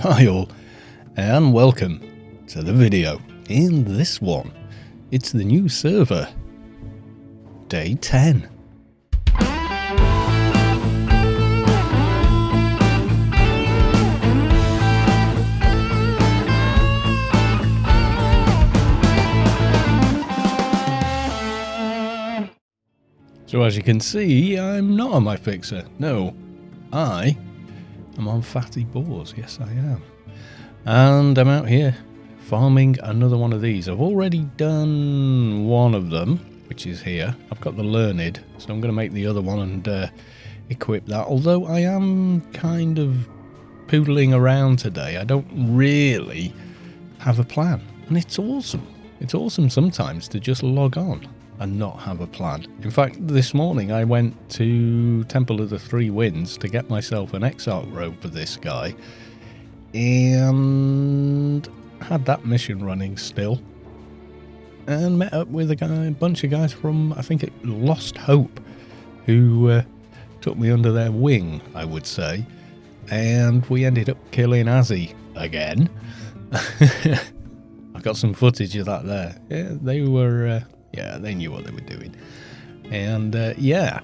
Hi all, and welcome to the video. In this one, it's the new server, day 10. So as you can see, I'm not on my fixer. No, I am on Fatty Boars. Yes, I am. And I'm out here farming another one of these. I've already done one of them, which is here. I've got the Learned, so I'm going to make the other one and equip that. Although I am kind of poodling around today. I don't really have a plan. And it's awesome. It's awesome sometimes to just log on and not have a plan. In fact, this morning I went to Temple of the Three Winds to get myself an Exarch robe for this guy, and had that mission running still, and met up with a bunch of guys from, I think, Lost Hope, who took me under their wing, I would say, and we ended up killing Azzy again. I got some footage of that there. Yeah, they were... yeah, they knew what they were doing. And, yeah.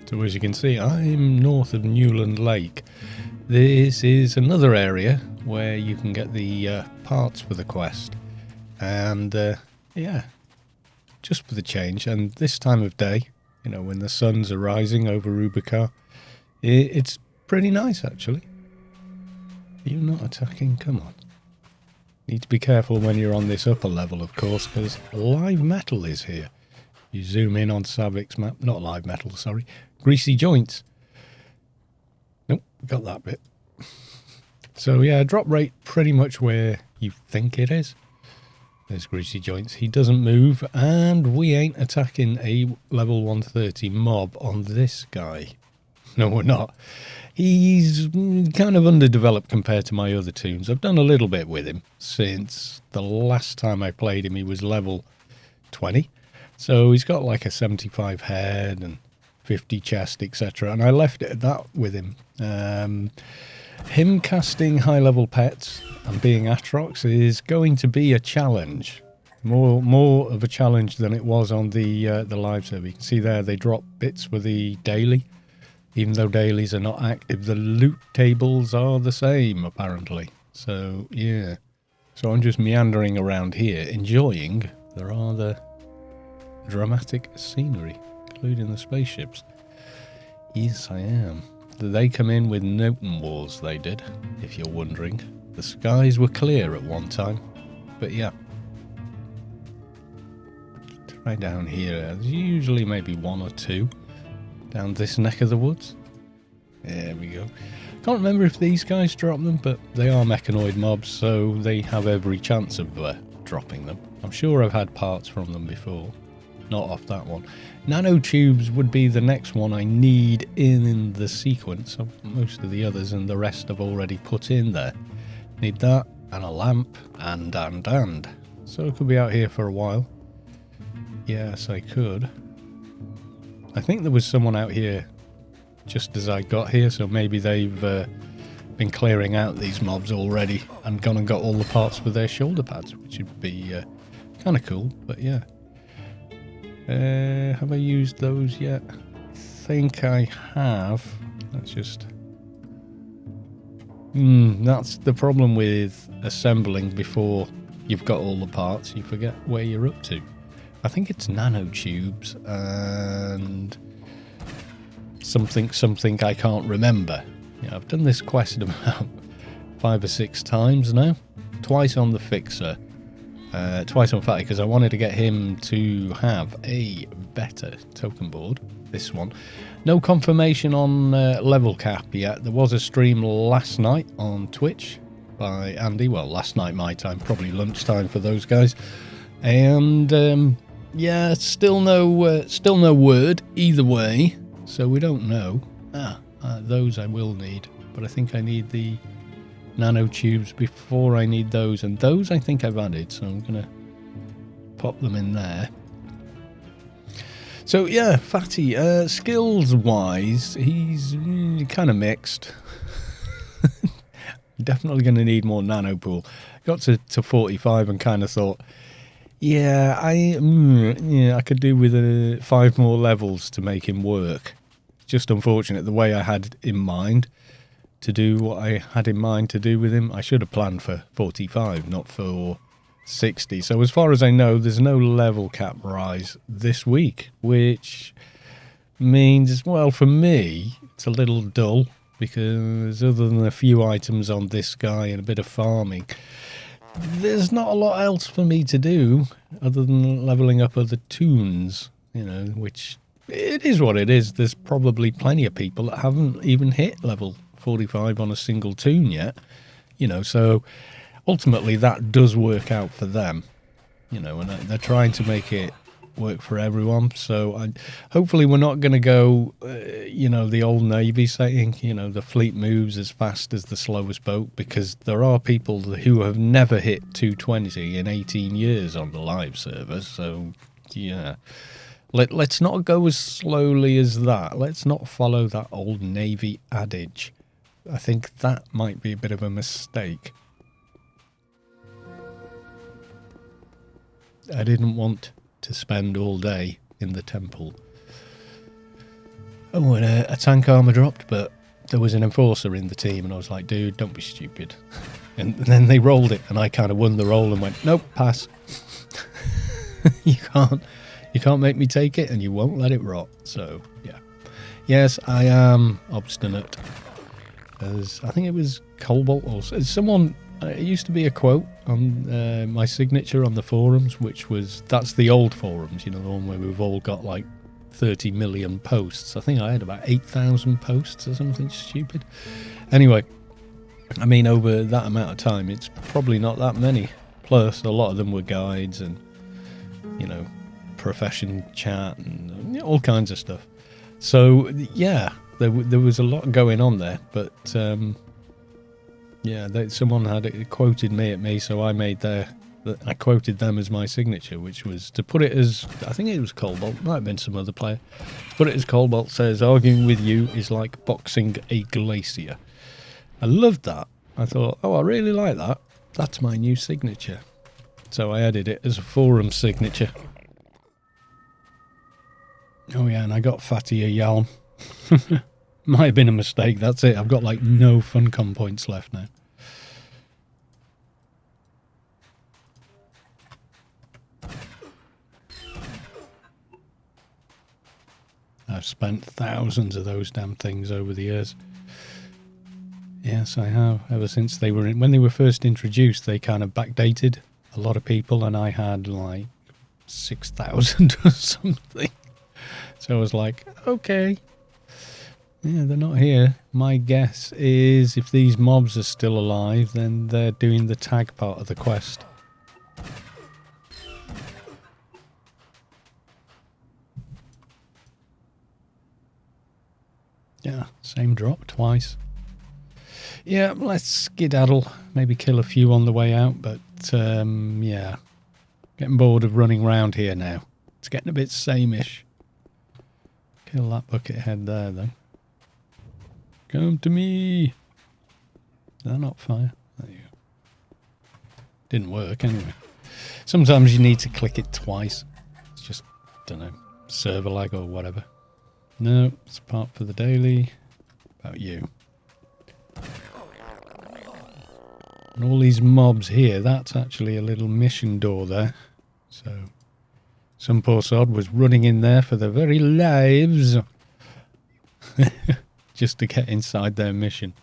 So as you can see, I'm north of Newland Lake. This is another area where you can get the parts for the quest. And yeah, just for the change. And this time of day, you know, when the sun's rising over Rubicon, it's pretty nice actually. Are you not attacking? Come on. Need to be careful when you're on this upper level, of course, because live metal is here. You zoom in on Savik's map, not live metal, sorry. Greasy joints. Nope, got that bit. So yeah, drop rate pretty much where you think it is. There's Greasy joints. He doesn't move, and we ain't attacking a level 130 mob on this guy. No, we're not. He's kind of underdeveloped compared to my other toons. I've done a little bit with him since the last time I played him. He was level 20. So he's got like a 75 head and 50 chest, etc. And I left it at that with him. Him casting high-level pets and being Atrox is going to be a challenge. More of a challenge than it was on the live server. You can see there they drop bits for the daily. Even though dailies are not active, the loot tables are the same, apparently. So, yeah. So I'm just meandering around here, enjoying the rather dramatic scenery, including the spaceships. Yes, I am. They come in with Noten Wars, they did, if you're wondering. The skies were clear at one time, but yeah. Try down here. There's usually maybe one or two down this neck of the woods. There we go. Can't remember if these guys drop them, but they are mechanoid mobs, so they have every chance of dropping them. I'm sure I've had parts from them before. Not off that one. Nanotubes would be the next one I need in the sequence of most of the others, and the rest I've already put in there. Need that, and a lamp, and. So I could be out here for a while. Yes, I could. I think there was someone out here just as I got here, so maybe they've been clearing out these mobs already and gone and got all the parts for their shoulder pads, which would be kind of cool, but yeah. Have I used those yet? I think I have. Let's just... that's the problem with assembling before you've got all the parts. You forget where you're up to. I think it's nanotubes and something I can't remember. Yeah, I've done this quest about 5 or 6 times now. Twice on the fixer. Twice on Fatty, because I wanted to get him to have a better token board. This one. No confirmation on level cap yet. There was a stream last night on Twitch by Andy. Well, last night my time, probably lunchtime for those guys. And yeah, still no word either way. So we don't know. Those I will need, but I think I need the nanotubes before I need those, and those I think I've added, so I'm gonna pop them in there. So yeah, Fatty, skills wise, he's kind of mixed. Definitely going to need more nanopool. Got to 45 and kind of thought, yeah, I could do with 5 more levels to make him work. Just unfortunate the way I had in mind to do what I had in mind to do with him. I should have planned for 45, not for 60. So as far as I know, there's no level cap rise this week, which means, well, for me, it's a little dull because other than a few items on this guy and a bit of farming, there's not a lot else for me to do other than leveling up other toons, you know, which it is what it is. There's probably plenty of people that haven't even hit level 45 on a single toon yet, you know, so ultimately that does work out for them, you know, and they're trying to make it work for everyone. So hopefully we're not going to go, you know, the old Navy saying, you know, the fleet moves as fast as the slowest boat, because there are people who have never hit 220 in 18 years on the live server. So yeah, let's not go as slowly as that. Let's not follow that old Navy adage. I think that might be a bit of a mistake. I didn't want to spend all day in the temple. Oh, and a tank armor dropped, but there was an enforcer in the team, and I was like, dude, don't be stupid. And then they rolled it, and I kind of won the roll and went, nope, pass. You can't make me take it, and you won't let it rot. So, yeah. Yes, I am obstinate. As I think it was Cobalt or someone. It used to be a quote on my signature on the forums, which was, that's the old forums, you know, the one where we've all got like 30 million posts. I think I had about 8,000 posts or something stupid. Anyway, I mean, over that amount of time, it's probably not that many. Plus, a lot of them were guides and, you know, profession chat and all kinds of stuff. So, yeah, there was a lot going on there, but yeah, someone had quoted me at me, so I made I quoted them as my signature, which was to put it as, I think it was Cobalt, might have been some other player. To put it as Cobalt says, arguing with you is like boxing a glacier. I loved that. I thought, oh, I really like that. That's my new signature. So I added it as a forum signature. Oh yeah, and I got Fatty a Yalm. Might have been a mistake, that's it. I've got like no Funcom points left now. I've spent thousands of those damn things over the years. Yes, I have. Ever since they were when they were first introduced, they kind of backdated a lot of people, and I had like 6,000 or something. So I was like, okay. Yeah, they're not here. My guess is if these mobs are still alive, then they're doing the tag part of the quest. Yeah, same drop twice. Yeah, let's skedaddle. Maybe kill a few on the way out, but yeah. Getting bored of running around here now. It's getting a bit sameish. Kill that bucket head there, though. Come to me. They're not fire. There you go. Didn't work anyway. Sometimes you need to click it twice. It's just, don't know, server lag or whatever. No, it's part for the daily. About you. And all these mobs here, that's actually a little mission door there. So, some poor sod was running in there for their very lives. Just to get inside their mission.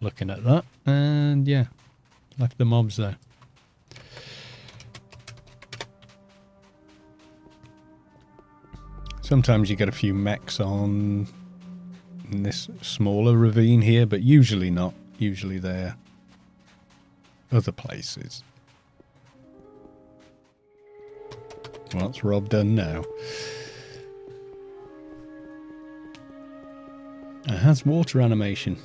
Looking at that. And yeah, left the mobs there. Sometimes you get a few mechs on in this smaller ravine here, but usually not. Usually they're other places. What's Rob done now? It has water animation.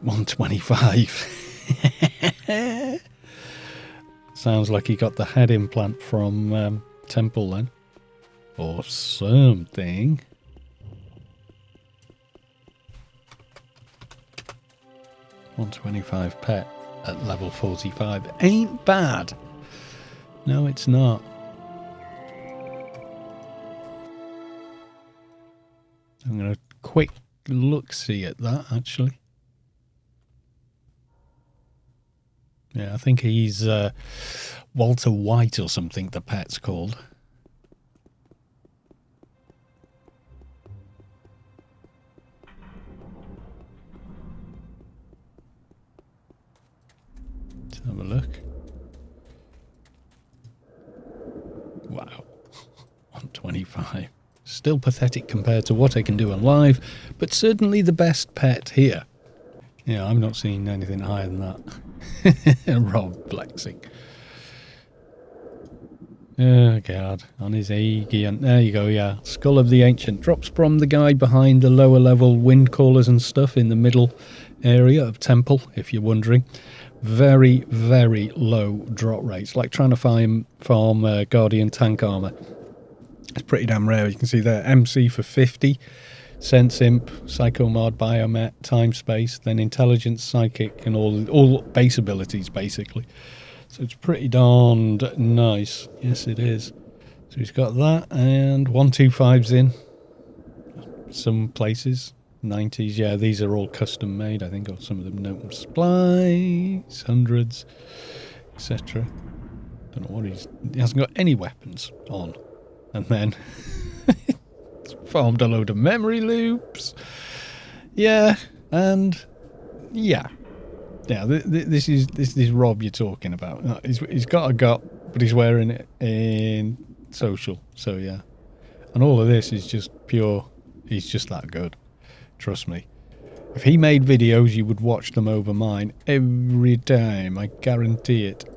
125. Sounds like he got the head implant from Temple then. Or something. $125 pet at level 45. Ain't bad. No, it's not. I'm going to quick look-see at that, actually. Yeah, I think he's Walter White or something, the pet's called. Let's have a look. Wow. 125. Still pathetic compared to what I can do on live, but certainly the best pet here. Yeah, I'm not seeing anything higher than that. Rob flexing. Oh god, on his Aegean. There you go, yeah. Skull of the Ancient. Drops from the guy behind the lower level wind callers and stuff in the middle area of Temple, if you're wondering. Very, very low drop rates. Like trying to farm Guardian tank armor. It's pretty damn rare. You can see there, MC for 50. Sense Imp, Psychomod, Biomet, Time Space, then Intelligence, Psychic, and all base abilities, basically. So it's pretty darned nice. Yes, it is. So he's got that, and 125's in. Some places. 90s, yeah, these are all custom made, I think, or some of them no supplies, hundreds, etc. Don't know what he hasn't got any weapons on. And then farmed a load of memory loops. Yeah, and yeah. This is Rob you're talking about. He's got a gut, but he's wearing it in social. So yeah, and all of this is just pure. He's just that good. Trust me. If he made videos, you would watch them over mine every time. I guarantee it.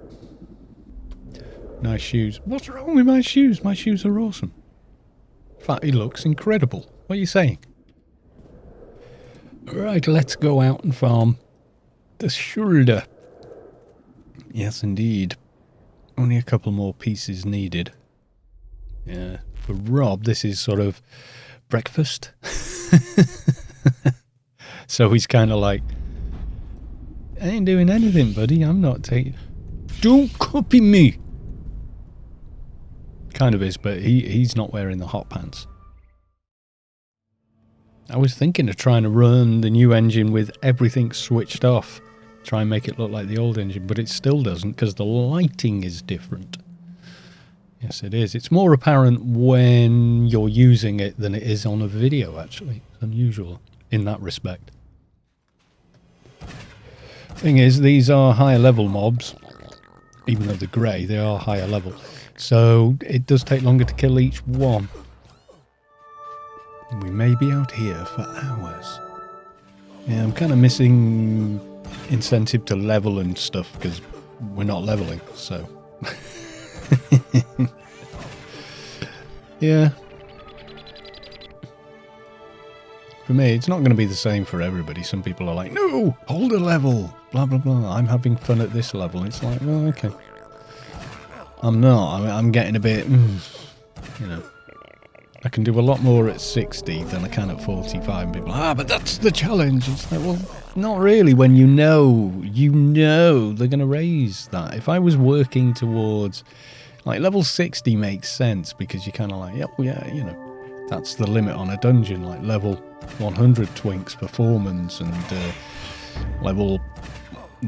Nice shoes. What's wrong with my shoes? My shoes are awesome. In fact, he looks incredible. What are you saying? Right, let's go out and farm the shoulder. Yes, indeed. Only a couple more pieces needed. Yeah, for Rob, this is sort of breakfast. So he's kind of like, I ain't doing anything, buddy. I'm not taking... Don't copy me. Kind of is, but he's not wearing the hot pants. I was thinking of trying to run the new engine with everything switched off. Try and make it look like the old engine, but it still doesn't because the lighting is different. Yes, it is. It's more apparent when you're using it than it is on a video, actually. It's unusual in that respect. Thing is, these are higher level mobs. Even though they're grey, they are higher level. So it does take longer to kill each one. We may be out here for hours. Yeah, I'm kind of missing incentive to level and stuff because we're not leveling, so... Yeah. For me, it's not going to be the same for everybody. Some people are like, no, hold a level, blah, blah, blah. I'm having fun at this level. It's like, well, okay. I'm not. I'm getting a bit, you know. I can do a lot more at 60 than I can at 45. And people are, but that's the challenge. It's like, well, not really when you know they're going to raise that. If I was working towards, like, level 60 makes sense because you're kind of like, yeah, you know, that's the limit on a dungeon. Like level 100 twinks for Foreman's and level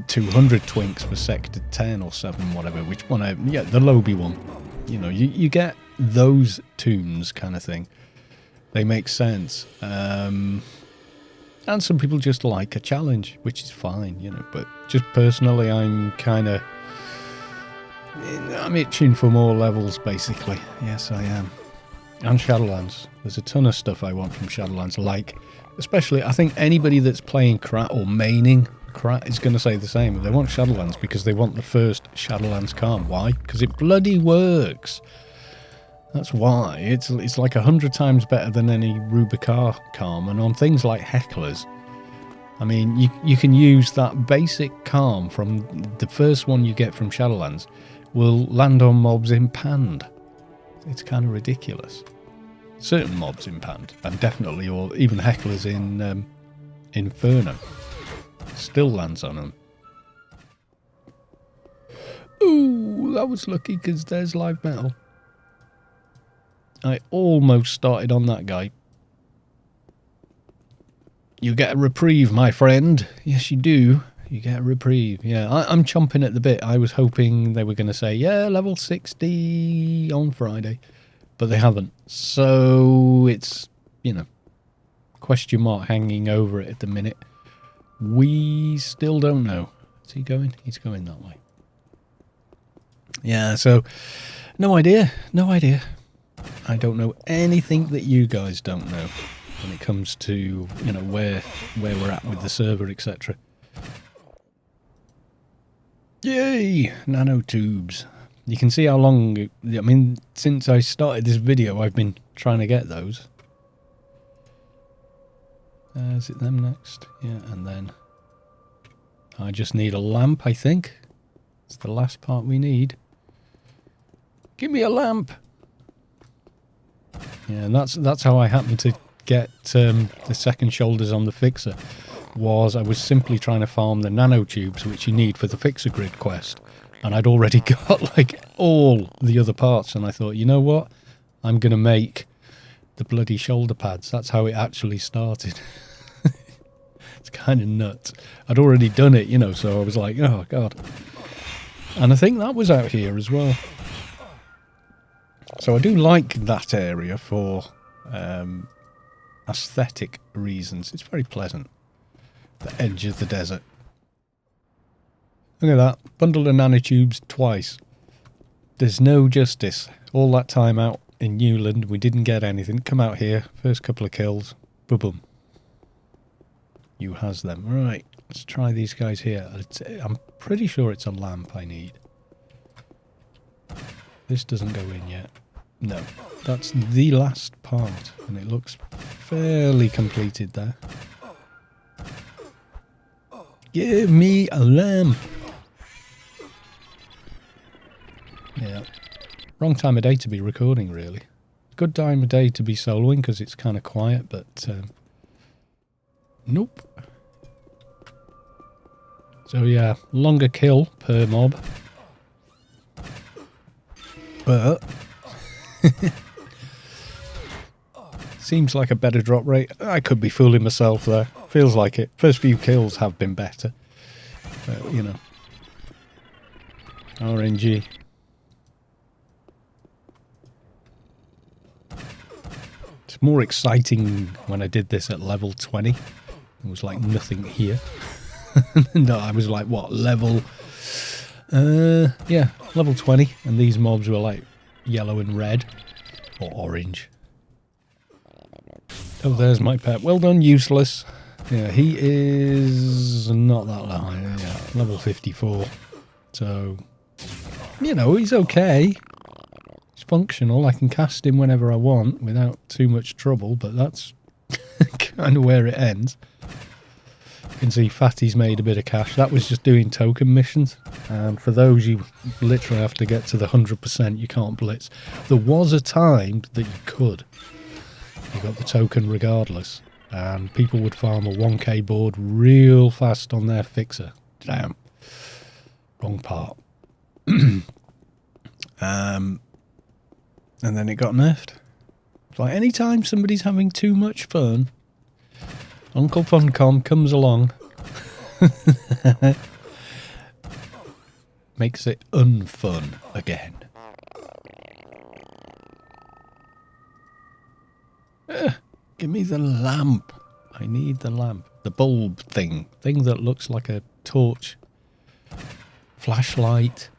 200 twinks for Sector 10 or 7, whatever. Which one? Yeah, the Lobby one. You know, you get those tunes kind of thing. They make sense. And some people just like a challenge, which is fine, you know. But just personally, I'm itching for more levels, basically. Yes, I am. And Shadowlands. There's a ton of stuff I want from Shadowlands, like, especially, I think anybody that's playing or maining Crap is going to say the same. They want Shadowlands because they want the first Shadowlands calm. Why? Because it bloody works. That's why. It's like 100 times better than any Rubicar calm. And on things like hecklers, I mean, you can use that basic calm from the first one you get from Shadowlands will land on mobs in Pand. It's kind of ridiculous. Certain mobs in Pand, and definitely, or even hecklers in Inferno, still lands on them. Ooh, that was lucky because there's live metal. I almost started on that guy. You get a reprieve, my friend. Yes, you do. You get a reprieve. Yeah, I'm chomping at the bit. I was hoping they were going to say, yeah, level 60 on Friday. But they haven't. So it's, you know, question mark hanging over it at the minute. We still don't know. Is he going? He's going that way. Yeah, so no idea. No idea. I don't know anything that you guys don't know when it comes to, you know, where we're at with the server, etc. Yay! Nanotubes. You can see how long, I mean, since I started this video, I've been trying to get those. Is it them next? Yeah, and then I just need a lamp, I think. It's the last part we need. Give me a lamp! Yeah, and that's how I happened to get the second shoulders on the fixer. Was I was simply trying to farm the nanotubes, which you need for the fixer grid quest. And I'd already got like all the other parts, and I thought, you know what? I'm going to make the bloody shoulder pads. That's how it actually started. It's kind of nuts. I'd already done it, you know, so I was like, oh, God. And I think that was out here as well. So I do like that area for aesthetic reasons. It's very pleasant. The edge of the desert. Look at that. Bundle of nanotubes twice. There's no justice. All that time out in Newland, we didn't get anything. Come out here. First couple of kills. Boom, boom. You has them. Right. Let's try these guys here. I'm pretty sure it's a lamp I need. This doesn't go in yet. No. That's the last part. And it looks fairly completed there. Give me a lamp. Yeah. Wrong time of day to be recording, really. Good time of day to be soloing because it's kind of quiet, but nope. So yeah, longer kill per mob. But seems like a better drop rate. I could be fooling myself there. Feels like it. First few kills have been better. But, you know. RNG. It's more exciting when I did this at level 20. It was like nothing here. No, I was like, what, level... yeah, level 20. And these mobs were like yellow and red. Or orange. Oh, there's my pet. Well done, useless. Yeah, he is not that low. Yeah, level 54. So, you know, he's okay. He's functional. I can cast him whenever I want without too much trouble, but that's kind of where it ends. You can see Fatty's made a bit of cash. That was just doing token missions. And for those, you literally have to get to the 100%. You can't blitz. There was a time that you could. You got the token regardless. And people would farm a 1k board real fast on their fixer. Damn. Wrong part. And then it got nerfed. It's like anytime somebody's having too much fun, Uncle Funcom comes along. Makes it unfun again. Give me the lamp. I need the lamp. The bulb thing. Thing that looks like a torch. Flashlight.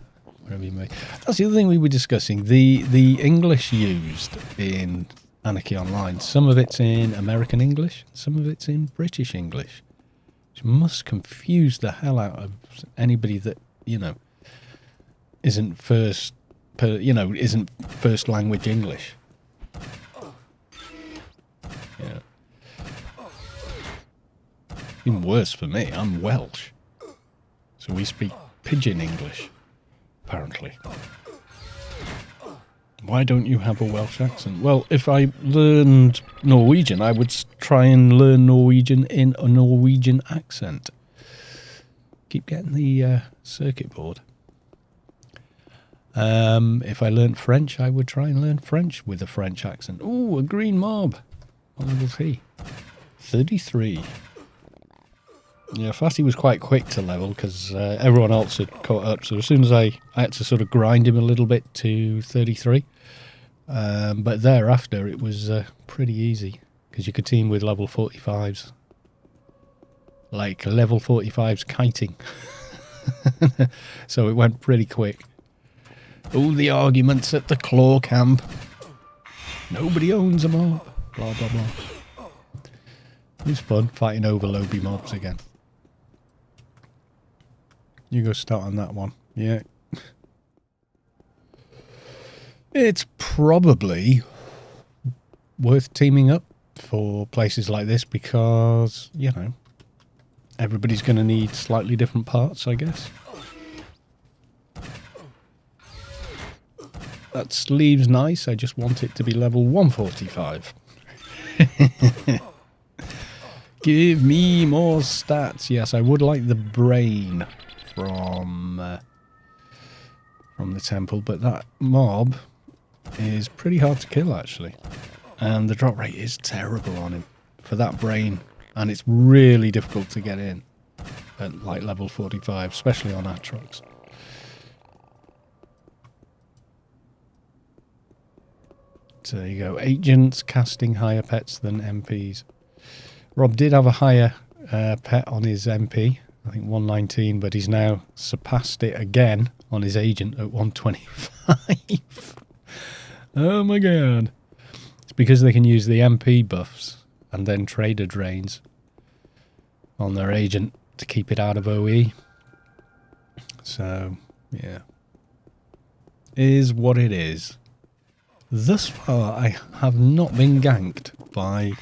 Whatever you may. That's the other thing we were discussing. The English used in Anarchy Online. Some of it's in American English. Some of it's in British English. Which must confuse the hell out of anybody that, isn't first language English. Yeah. Even worse for me, I'm Welsh. So we speak pidgin English, apparently. Why don't you have a Welsh accent? Well, if I learned Norwegian, I would try and learn Norwegian in a Norwegian accent. Keep getting the circuit board. If I learnt French, I would try and learn French with a French accent. Ooh, a green mob. What level is he? 33. Yeah, Fatty was quite quick to level because everyone else had caught up. So as soon as I had to sort of grind him a little bit to 33. But thereafter, it was pretty easy because you could team with level 45s. Like level 45s kiting. So it went pretty quick. All the arguments at the claw camp. Nobody owns them all. Blah, blah, blah. It was fun fighting over Lobby mobs again. You go start on that one. Yeah. It's probably worth teaming up for places like this because, everybody's going to need slightly different parts, I guess. That sleeve's nice. I just want it to be level 145. Give me more stats. Yes, I would like the brain from the temple, but that mob is pretty hard to kill actually, and the drop rate is terrible on him for that brain, and it's really difficult to get in at like level 45, especially on Atrox. So there you go, agents casting higher pets than MPs. Rob did have a higher pet on his MP, I think 119, but he's now surpassed it again on his agent at 125. Oh my god. It's because they can use the MP buffs and then trader drains on their agent to keep it out of OE. So, yeah. Is what it is. Thus far, I have not been ganked by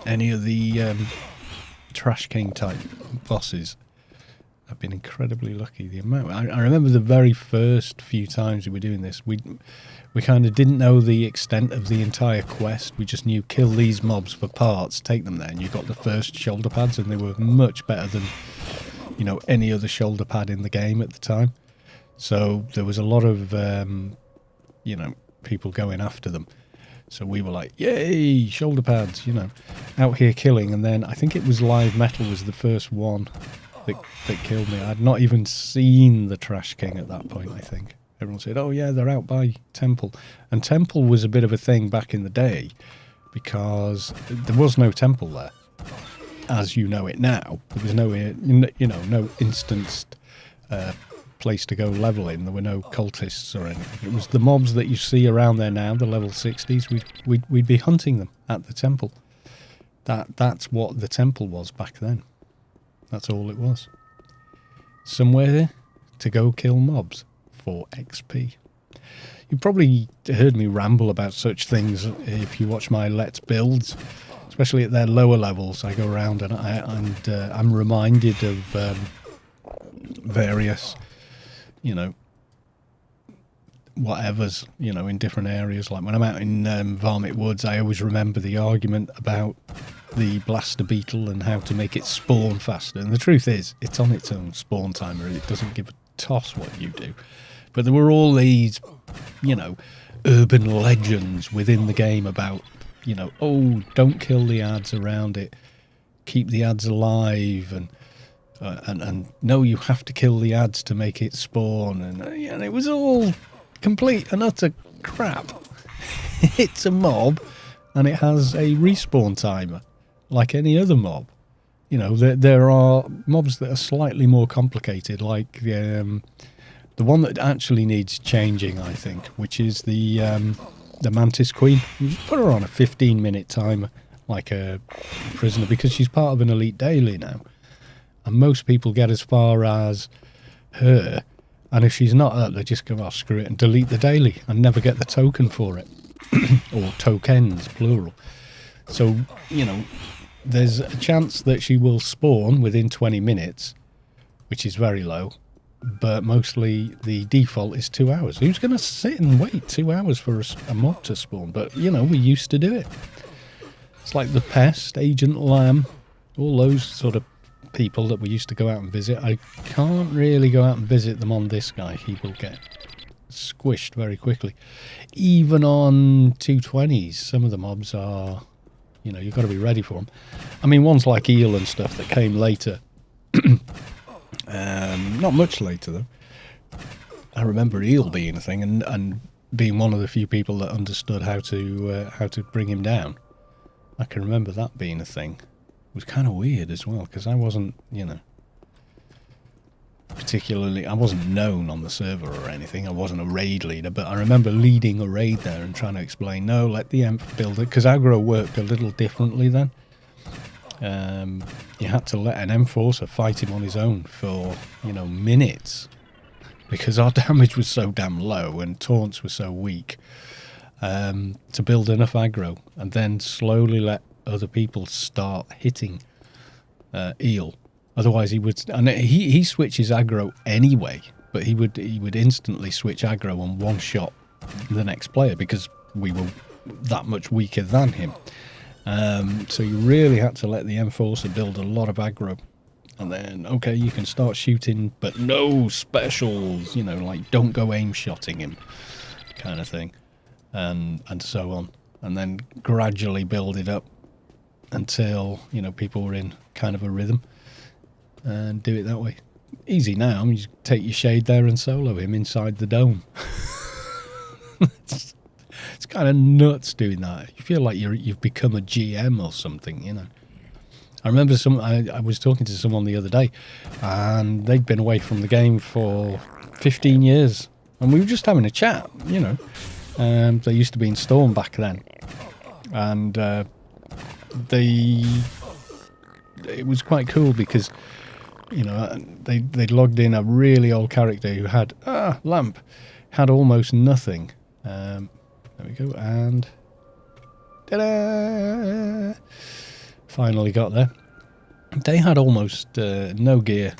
any of the Trash King type bosses. I've been incredibly lucky. The amount I remember the very first few times we were doing this, we kind of didn't know the extent of the entire quest. We just knew kill these mobs for parts, take them there, and you got the first shoulder pads, and they were much better than any other shoulder pad in the game at the time. So there was a lot of people going after them. So we were like, yay, shoulder pads, out here killing. And then I think it was Live Metal was the first one that killed me. I'd not even seen the Trash King at that point, I think. Everyone said, oh yeah, they're out by Temple. And Temple was a bit of a thing back in the day because there was no Temple there, as you know it now. There was no, no instanced place to go level in. There were no cultists or anything. It was the mobs that you see around there now, the level 60s. We'd be hunting them at the temple. That's what the temple was back then. That's all it was. Somewhere to go kill mobs for XP. You probably heard me ramble about such things if you watch my Let's Builds, especially at their lower levels. I go around and I'm reminded of various whatevers, in different areas. Like when I'm out in Varmint Woods, I always remember the argument about the blaster beetle and how to make it spawn faster. And the truth is, it's on its own spawn timer. It doesn't give a toss what you do. But there were all these, urban legends within the game about, oh, don't kill the ads around it. Keep the ads alive, and no, you have to kill the ads to make it spawn, and it was all complete and utter crap. It's a mob, and it has a respawn timer, like any other mob. There are mobs that are slightly more complicated, like the one that actually needs changing, I think, which is the Mantis Queen. You just put her on a 15-minute timer, like a prisoner, because she's part of an elite daily now. And most people get as far as her, and if she's not up, they just go, oh, screw it, and delete the daily and never get the token for it. Or tokens, plural. So, you know, there's a chance that she will spawn within 20 minutes, which is very low, but mostly the default is 2 hours. Who's going to sit and wait 2 hours for a mob to spawn? But, you know, we used to do it. It's like the Pest, Agent Lamb, all those sort of people that we used to go out and visit. I can't really go out and visit them on this guy. He will get squished very quickly. Even on 220s, some of the mobs are, you know, you've got to be ready for them. I mean, ones like Eel and stuff that came later. Not much later, though. I remember Eel being a thing and being one of the few people that understood how to bring him down. I can remember that being a thing. It was kind of weird as well, because I wasn't, you know, particularly, I wasn't known on the server or anything. I wasn't a raid leader, but I remember leading a raid there and trying to explain, no, let the Emp build it, because aggro worked a little differently then. You had to let an enforcer fight him on his own for, you know, minutes, because our damage was so damn low and taunts were so weak, to build enough aggro and then slowly let other people start hitting Eel. Otherwise he would, and he switches aggro anyway, but he would instantly switch aggro and one shot the next player because we were that much weaker than him. So you really had to let the enforcer build a lot of aggro, and then okay, you can start shooting, but no specials, you know, like don't go aim shotting him kind of thing, and so on, and then gradually build it up until, you know, people were in kind of a rhythm and do it that way. Easy now. I mean, you just take your shade there and solo him inside the dome. It's kind of nuts doing that. You feel like you've become a GM or something, you know. I remember I was talking to someone the other day, and they'd been away from the game for 15 years, and we were just having a chat, you know. They used to be in Storm back then, and it was quite cool because, you know, they logged in a really old character who had lamp had almost nothing. There we go, and ta-da! Finally got there. They had almost no gear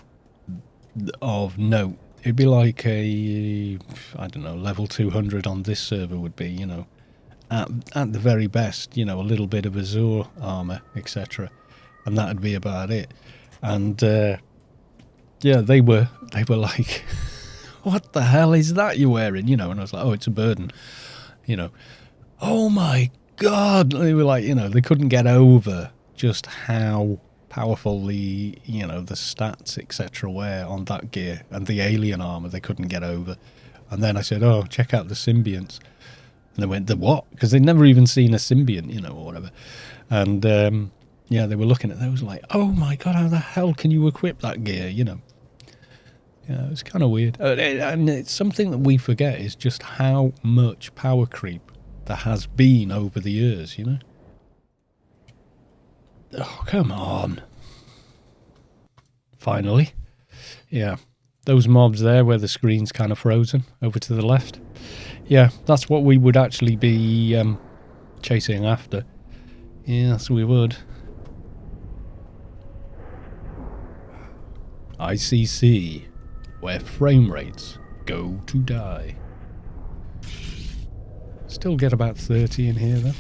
of note. It'd be like a, I don't know, level 200 on this server would be, you know, at the very best, you know, a little bit of Azure armor, etc., and that'd be about it. And yeah, they were like, what the hell is that you're wearing, you know? And I was like, oh, it's a burden, you know. Oh my god, they were like, you know, they couldn't get over just how powerful the, you know, the stats, etc., were on that gear, and the alien armor they couldn't get over. And then I said, oh, check out the symbionts. And they went, the what? Because they'd never even seen a symbiont, you know, or whatever. And yeah, they were looking at those like, oh my god, how the hell can you equip that gear, you know? Yeah, it's kind of weird. And it's something that we forget is just how much power creep there has been over the years, you know? Oh, come on. Finally. Yeah. Those mobs there where the screen's kind of frozen over to the left. Yeah, that's what we would actually be chasing after. Yes, we would. ICC, where frame rates go to die. Still get about 30 in here though.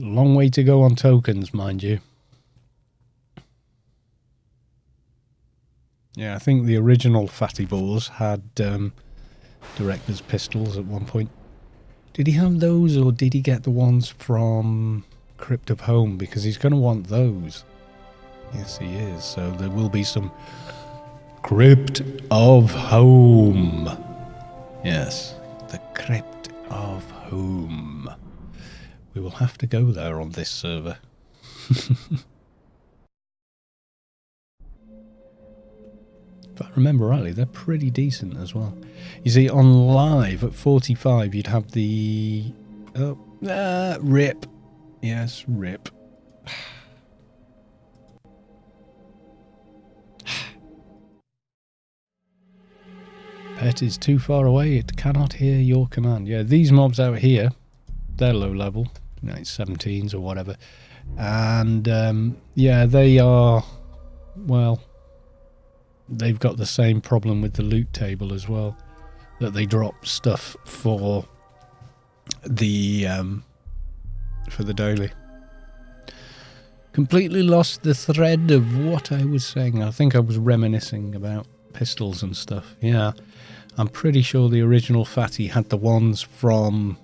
Long way to go on tokens, mind you. Yeah, I think the original Fatty Balls had director's pistols at one point. Did he have those, or did he get the ones from Crypt of Home? Because he's going to want those. Yes, he is. So there will be some Crypt of Home. Yes, the Crypt of Home. We will have to go there on this server. If I remember rightly, they're pretty decent as well. You see, on live at 45, you'd have the... RIP. Yes, RIP. Pet is too far away. It cannot hear your command. Yeah, these mobs out here, they're low level. You know, it's 17s or whatever. And, yeah, they are... Well, they've got the same problem with the loot table as well. That they drop stuff for the daily. Completely lost the thread of what I was saying. I think I was reminiscing about pistols and stuff. Yeah, I'm pretty sure the original Fatty had the ones from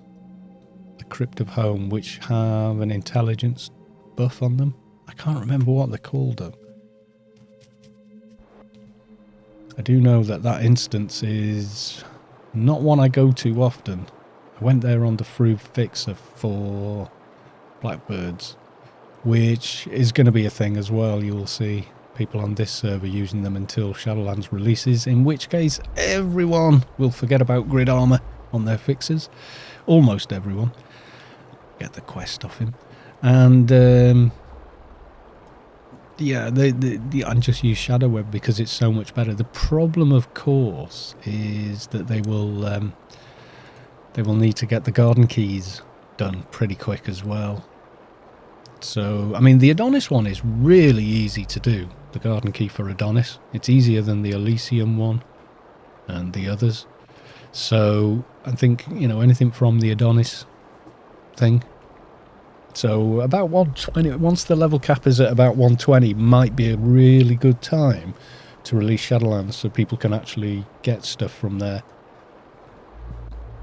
the Crypt of Home, which have an intelligence buff on them. I can't remember what they're called though. I do know that that instance is not one I go to often. I went there on the Frube Fixer for Blackbirds, which is going to be a thing as well. You'll see people on this server using them until Shadowlands releases, in which case everyone will forget about grid armor on their fixers. Almost everyone. Get the quest off him. And yeah, I just use Shadow Web because it's so much better. The problem, of course, is that they will need to get the garden keys done pretty quick as well. So, I mean, the Adonis one is really easy to do. The garden key for Adonis. It's easier than the Elysium one and the others. So, I think, you know, anything from the Adonis thing. So about 120, once the level cap is at about 120, might be a really good time to release Shadowlands so people can actually get stuff from there.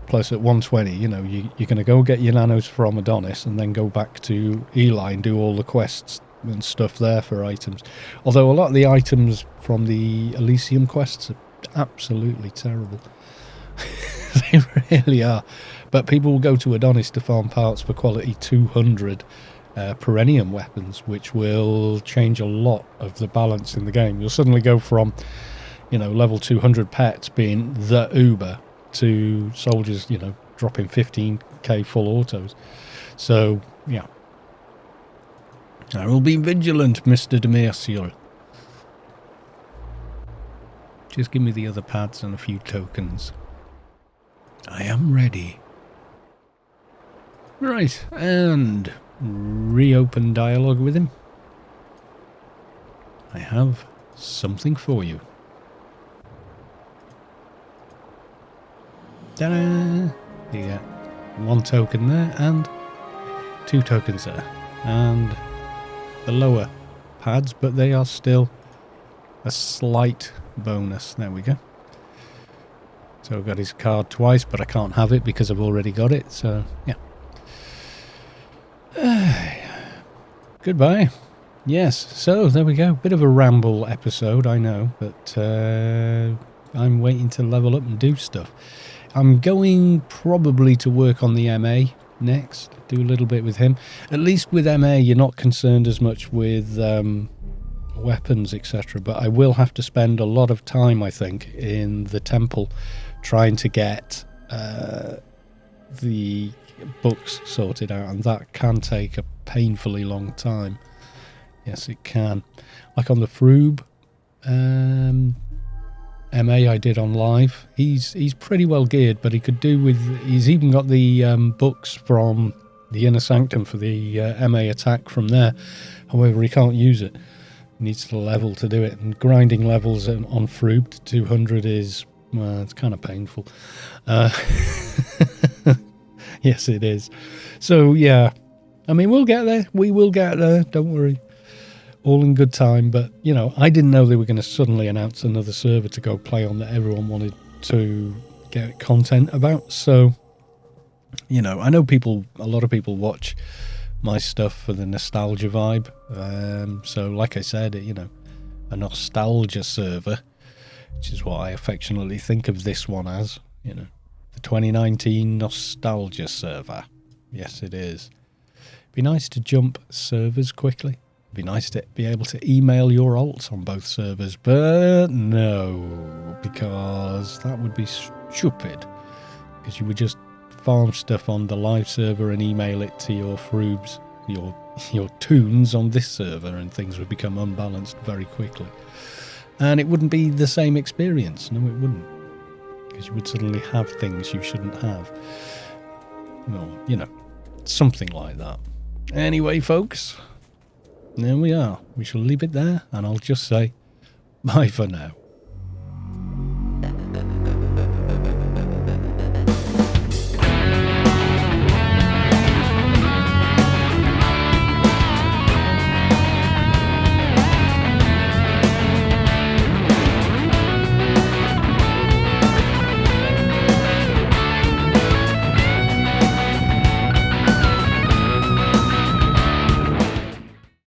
Plus at 120, you know, you're going to go get your nanos from Adonis and then go back to Eli and do all the quests and stuff there for items. Although a lot of the items from the Elysium quests are absolutely terrible. They really are. But people will go to Adonis to farm parts for quality 200 Perennium weapons, which will change a lot of the balance in the game. You'll suddenly go from, you know, level 200 pets being the Uber to soldiers, you know, dropping 15k full autos. So, yeah. I will be vigilant, Mr. Demercier. Just give me the other pads and a few tokens. I am ready. Right, and reopen dialogue with him. I have something for you. Ta-da! You get 1 token there and 2 tokens there. And the lower pads, but they are still a slight bonus. There we go. So I've got his card twice, but I can't have it because I've already got it. So, yeah. Goodbye. Yes, so there we go. Bit of a ramble episode, I know, but I'm waiting to level up and do stuff. I'm going probably to work on the MA next, do a little bit with him. At least with MA, you're not concerned as much with weapons, etc. But I will have to spend a lot of time, I think, in the temple trying to get the books sorted out, and that can take a painfully long time. Yes, it can. Like on the Frube MA I did on live, he's pretty well geared, but he could do with, he's even got the books from the Inner Sanctum for the MA attack from there. However, he can't use it. He needs to level to do it, and grinding levels on Frube to 200 is, well, it's kind of painful. Yes, it is. So, yeah. I mean, we'll get there. We will get there. Don't worry. All in good time. But, you know, I didn't know they were going to suddenly announce another server to go play on that everyone wanted to get content about. So, you know, I know a lot of people watch my stuff for the nostalgia vibe. So, like I said, you know, a nostalgia server, which is what I affectionately think of this one as, you know. The 2019 nostalgia server. Yes, it is. Be nice to jump servers quickly. Be nice to be able to email your alts on both servers, but no, because that would be stupid. Because you would just farm stuff on the live server and email it to your Frubes, your tunes on this server, and things would become unbalanced very quickly. And it wouldn't be the same experience. No, it wouldn't. because you would suddenly have things you shouldn't have. Well, you know, something like that. Anyway, folks, there we are. We shall leave it there, and I'll just say bye for now.